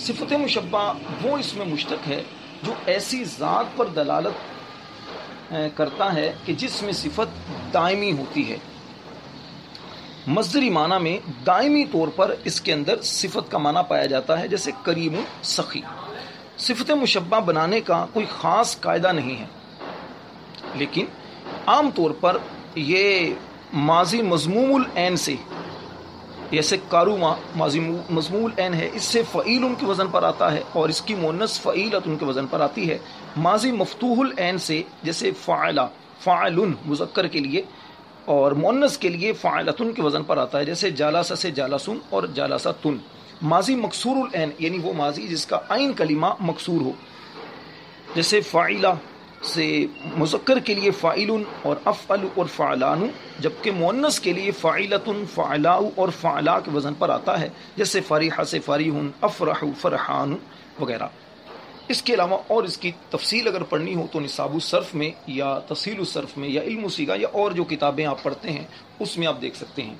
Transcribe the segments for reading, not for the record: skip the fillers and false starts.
صفت مشبہ وہ اس میں مشتق ہے جو ایسی ذات پر دلالت کرتا ہے کہ جس میں صفت دائمی ہوتی ہے. مصدری معنی میں دائمی طور پر اس کے اندر صفت کا معنی پایا جاتا ہے، جیسے کریم سخی. صفت مشبہ بنانے کا کوئی خاص قاعدہ نہیں ہے، لیکن عام طور پر یہ ماضی مضموم العین سے، جیسے کاروما ماضی مضموم العین ہے، اس سے فعیل کے وزن پر آتا ہے اور اس کی مؤنث فعیلۃ کے وزن پر آتی ہے. ماضی مفتوح العین سے، جیسے فاعلہ فاعل مذکر کے لیے اور مؤنث کے لیے فاعلۃ کے وزن پر آتا ہے، جیسے جالسہ سے جالسون اور جالسۃن. ماضی مکسور العین یعنی وہ ماضی جس کا عین کلمہ مکسور ہو، جیسے فاعلہ سے مذکر کے لیے فاعل اور افعل اور فعلان، جبکہ مؤنث کے لیے فاعلۃ فعلاء اور فعلا کے وزن پر آتا ہے، جیسے فریحہ سے فریحن، افرح فرحان وغیرہ. اس کے علاوہ اور اس کی تفصیل اگر پڑھنی ہو تو نصاب الصرف میں یا تفصیل الصرف میں یا علم الصیغہ یا اور جو کتابیں آپ پڑھتے ہیں اس میں آپ دیکھ سکتے ہیں.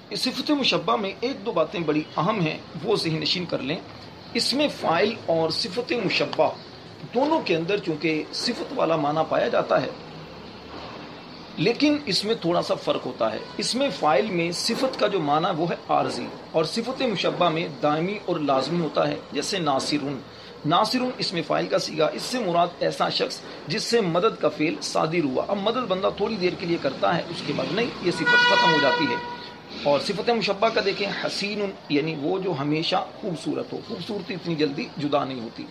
اس صفت مشبہ میں ایک دو باتیں بڑی اہم ہیں، وہ ذہن نشین کر لیں. اس میں فاعل اور صفت مشبہ دونوں کے اندر چونکہ صفت والا معنی پایا جاتا ہے، لیکن اس میں تھوڑا سا فرق ہوتا ہے. اس میں فاعل میں صفت کا جو معنی وہ ہے عارضی، اور صفت مشبہ میں دائمی اور لازمی ہوتا ہے، جیسے ناصرون. ناصرون اس میں فاعل کا صیغہ، اس سے مراد ایسا شخص جس سے مدد کا فعل صادر ہوا. اب مدد بندہ تھوڑی دیر کے لیے کرتا ہے، اس کے بعد نہیں، یہ صفت ختم ہو جاتی ہے. اور صفت مشبہ کا دیکھیں حسین، یعنی وہ جو ہمیشہ خوبصورت ہو، خوبصورتی اتنی جلدی جدا نہیں ہوتی.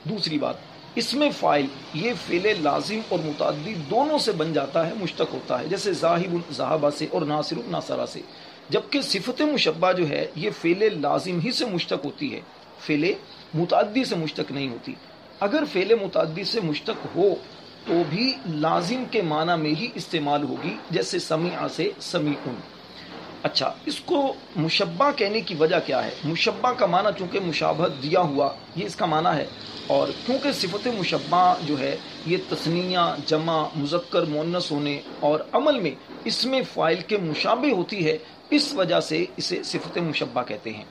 دوسری بات، اس میں فاعل یہ فعل لازم اور متعدی دونوں سے بن جاتا ہے، مشتق ہوتا ہے، جیسے ذاہب ذہابہ سے اور ناصر ناصرہ سے. جبکہ صفت مشبہ جو ہے یہ فعل لازم ہی سے مشتق ہوتی ہے، فعل متعدی سے مشتق نہیں ہوتی. اگر فعل متعدی سے مشتق ہو تو بھی لازم کے معنی میں ہی استعمال ہوگی، جیسے سمیع سے سمیعن. اچھا، اس کو مشبہ کہنے کی وجہ کیا ہے؟ مشبہ کا معنی چونکہ مشابہت دیا ہوا، یہ اس کا معنی ہے، اور کیونکہ صفت مشبہ جو ہے یہ تثنیہ، جمع، مذکر، مؤنث ہونے اور عمل میں اس میں فاعل کے مشابہ ہوتی ہے، اس وجہ سے اسے صفت مشبہ کہتے ہیں.